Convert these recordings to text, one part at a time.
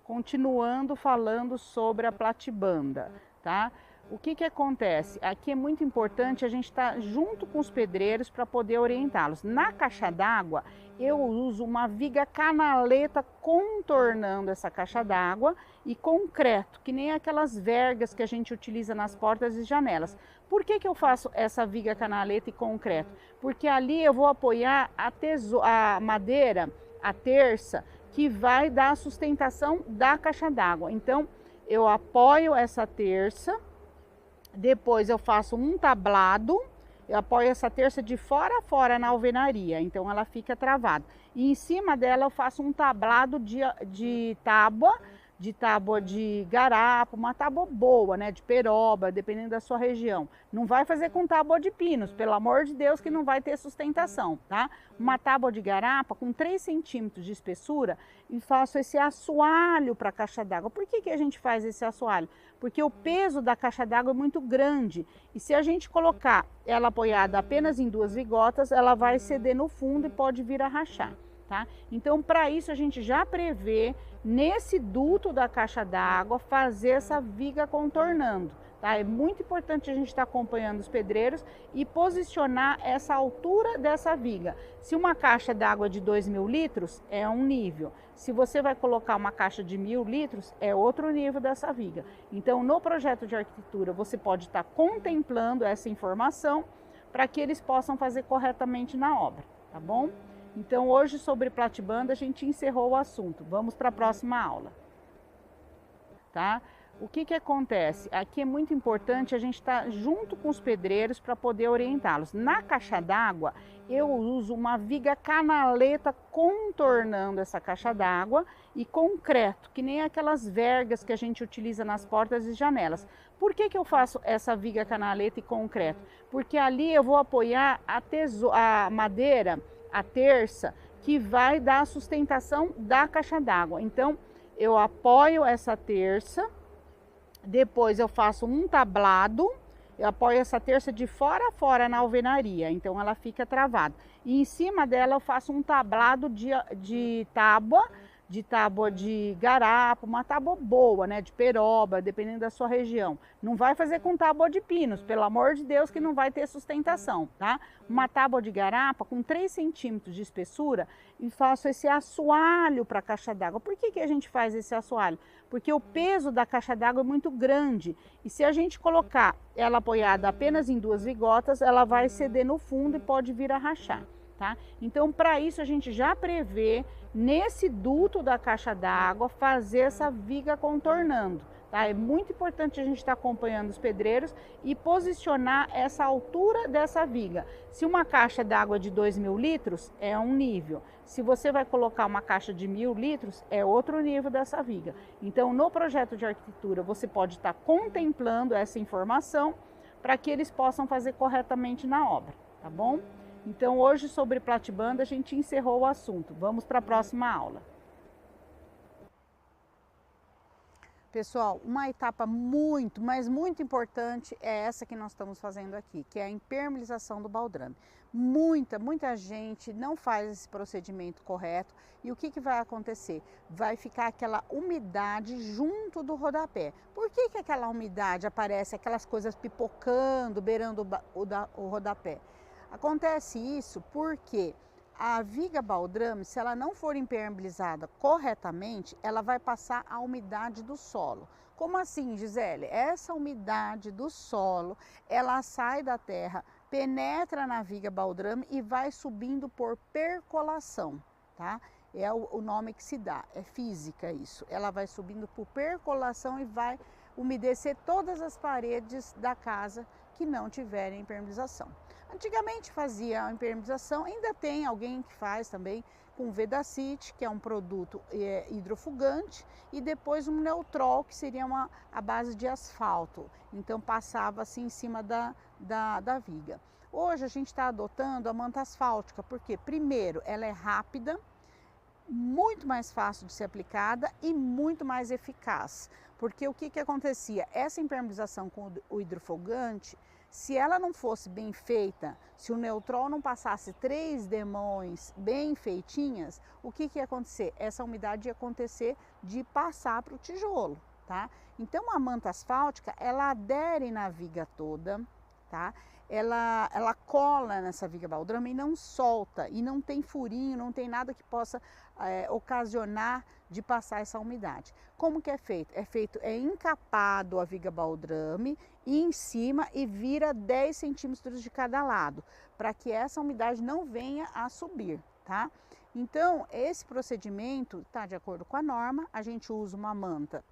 Continuando falando sobre a platibanda, tá? O que que acontece? Aqui é muito importante a gente estar junto com os pedreiros para poder orientá-los. Na caixa d'água, eu uso uma viga canaleta contornando essa caixa d'água e concreto, que nem aquelas vergas que a gente utiliza nas portas e janelas. Por que que eu faço essa viga canaleta e concreto? Porque ali eu vou apoiar a madeira, a terça, que vai dar a sustentação da caixa d'água. Então, eu apoio essa terça, depois eu faço um tablado, eu apoio essa terça de fora a fora na alvenaria, então ela fica travada. E em cima dela eu faço um tablado de tábua de garapa, uma tábua boa, né, de peroba, dependendo da sua região. Não vai fazer com tábua de pinos, pelo amor de Deus, que não vai ter sustentação, tá? Uma tábua de garapa com 3 centímetros de espessura e faço esse assoalho para a caixa d'água. Por que que a gente faz esse assoalho? Porque o peso da caixa d'água é muito grande e se a gente colocar ela apoiada apenas em 2 vigotas, ela vai ceder no fundo e pode vir a rachar. Tá? Então, para isso, a gente já prevê nesse duto da caixa d'água fazer essa viga contornando. Tá? É muito importante a gente estar acompanhando os pedreiros e posicionar essa altura dessa viga. Se uma caixa d'água de 2.000 litros, é um nível. Se você vai colocar uma caixa de 1.000 litros, é outro nível dessa viga. Então, no projeto de arquitetura, você pode estar contemplando essa informação para que eles possam fazer corretamente na obra, tá bom? Então, hoje, sobre platibanda, a gente encerrou o assunto. Vamos para a próxima aula. Tá? O que que acontece? Aqui é muito importante a gente estar junto com os pedreiros para poder orientá-los. Na caixa d'água, eu uso uma viga canaleta contornando essa caixa d'água e concreto, que nem aquelas vergas que a gente utiliza nas portas e janelas. Por que que eu faço essa viga canaleta e concreto? Porque ali eu vou apoiar a madeira, a terça, que vai dar a sustentação da caixa d'água. Então, eu apoio essa terça, depois eu faço um tablado, eu apoio essa terça de fora a fora na alvenaria, então ela fica travada. E em cima dela eu faço um tablado de tábua de garapa, uma tábua boa, né, de peroba, dependendo da sua região. Não vai fazer com tábua de pinos, pelo amor de Deus, que não vai ter sustentação, tá? Uma tábua de garapa com 3 centímetros de espessura e faço esse assoalho para a caixa d'água. Por que que a gente faz esse assoalho? Porque o peso da caixa d'água é muito grande e se a gente colocar ela apoiada apenas em 2 vigotas, ela vai ceder no fundo e pode vir a rachar. Tá? Então, para isso, a gente já prevê nesse duto da caixa d'água fazer essa viga contornando. Tá? É muito importante a gente estar acompanhando os pedreiros e posicionar essa altura dessa viga. Se uma caixa d'água de 2.000 litros, é um nível. Se você vai colocar uma caixa de 1.000 litros, é outro nível dessa viga. Então, no projeto de arquitetura, você pode estar contemplando essa informação para que eles possam fazer corretamente na obra, tá bom? Então, hoje, sobre platibanda, a gente encerrou o assunto. Vamos para a próxima aula. Pessoal, uma etapa muito, mas muito importante é essa que nós estamos fazendo aqui, que é a impermeabilização do baldrame. Muita gente não faz esse procedimento correto e o que que vai acontecer? Vai ficar aquela umidade junto do rodapé. Por que que aquela umidade aparece, aquelas coisas pipocando, beirando o rodapé? Acontece isso porque a viga baldrame, se ela não for impermeabilizada corretamente, ela vai passar a umidade do solo. Como assim, Gisele? Essa umidade do solo, ela sai da terra, penetra na viga baldrame e vai subindo por percolação, tá? É o nome que se dá, é física isso. Ela vai subindo por percolação e vai umedecer todas as paredes da casa que não tiverem impermeabilização. Antigamente fazia a impermeabilização, ainda tem alguém que faz também com Vedacity, que é um produto hidrofugante, e depois um Neutrol, que seria a base de asfalto. Então passava assim em cima da viga. Hoje a gente está adotando a manta asfáltica, porque primeiro ela é rápida, muito mais fácil de ser aplicada e muito mais eficaz. Porque o que acontecia? Essa impermeabilização com o hidrofugante Se ela não fosse bem feita, se o Neutrol não passasse 3 demões bem feitinhas, o que ia acontecer? Essa umidade ia acontecer de passar para o tijolo, tá? Então a manta asfáltica, ela adere na viga toda, tá? Ela cola nessa viga baldrame e não solta, e não tem furinho, não tem nada que possa ocasionar de passar essa umidade. Como que é feito? É encapado a viga baldrame e em cima e vira 10 centímetros de cada lado, para que essa umidade não venha a subir, tá? Então, esse procedimento está de acordo com a norma, a gente usa uma manta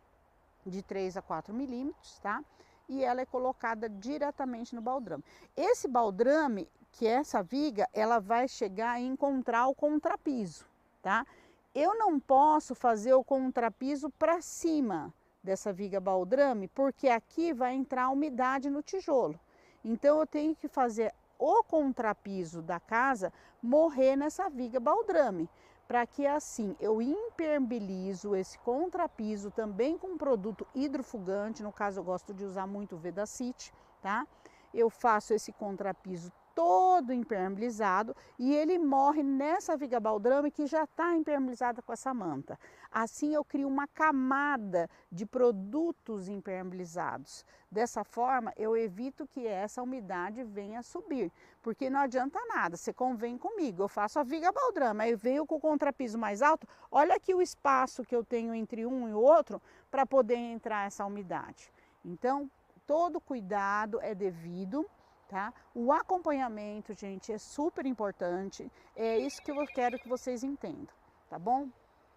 de 3 a 4 milímetros, tá? E ela é colocada diretamente no baldrame. Esse baldrame, que é essa viga, ela vai chegar e encontrar o contrapiso, tá? Eu não posso fazer o contrapiso para cima dessa viga baldrame, porque aqui vai entrar umidade no tijolo. Então eu tenho que fazer o contrapiso da casa morrer nessa viga baldrame, para que assim eu impermeabilizo esse contrapiso também com produto hidrofugante, no caso eu gosto de usar muito o Vedacity, tá? Eu faço esse contrapiso todo impermeabilizado e ele morre nessa viga baldrame que já está impermeabilizada com essa manta. Assim eu crio uma camada de produtos impermeabilizados. Dessa forma eu evito que essa umidade venha a subir, porque não adianta nada, você convém comigo, eu faço a viga baldrame, aí venho com o contrapiso mais alto, olha aqui o espaço que eu tenho entre um e o outro para poder entrar essa umidade. Então, todo cuidado é devido. Tá? O acompanhamento, gente, é super importante. É isso que eu quero que vocês entendam, tá bom?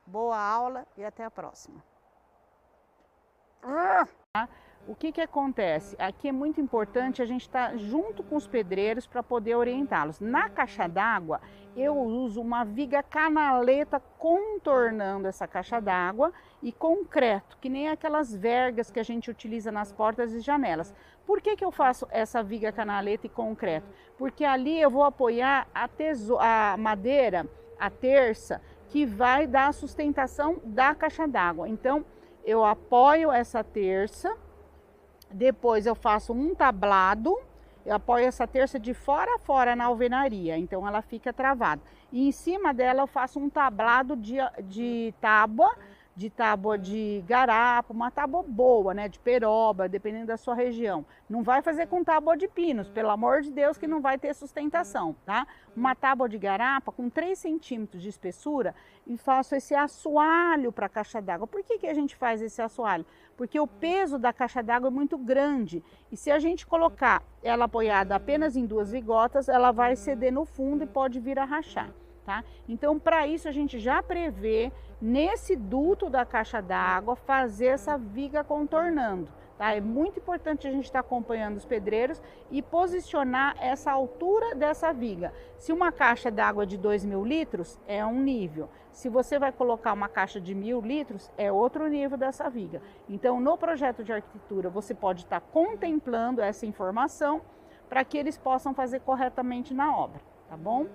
Boa aula e até a próxima. O que acontece? Aqui é muito importante a gente estar junto com os pedreiros para poder orientá-los. Na caixa d'água, eu uso uma viga canaleta contornando essa caixa d'água e concreto, que nem aquelas vergas que a gente utiliza nas portas e janelas. Por que eu faço essa viga canaleta e concreto? Porque ali eu vou apoiar a madeira, a terça, que vai dar a sustentação da caixa d'água. Então, eu apoio essa terça, depois eu faço um tablado, eu apoio essa terça de fora a fora na alvenaria, então ela fica travada. E em cima dela eu faço um tablado de tábua de garapa, uma tábua boa, né, de peroba, dependendo da sua região. Não vai fazer com tábua de pinos, pelo amor de Deus, que não vai ter sustentação, tá? Uma tábua de garapa com 3 centímetros de espessura e faço esse assoalho para a caixa d'água. Por que a gente faz esse assoalho? Porque o peso da caixa d'água é muito grande e se a gente colocar ela apoiada apenas em 2 vigotas, ela vai ceder no fundo e pode vir a rachar. Tá? Então, para isso, a gente já prevê nesse duto da caixa d'água fazer essa viga contornando. Tá? É muito importante a gente estar acompanhando os pedreiros e posicionar essa altura dessa viga. Se uma caixa d'água de 2.000 litros, é um nível. Se você vai colocar uma caixa de 1.000 litros, é outro nível dessa viga. Então, no projeto de arquitetura, você pode estar contemplando essa informação para que eles possam fazer corretamente na obra, tá bom?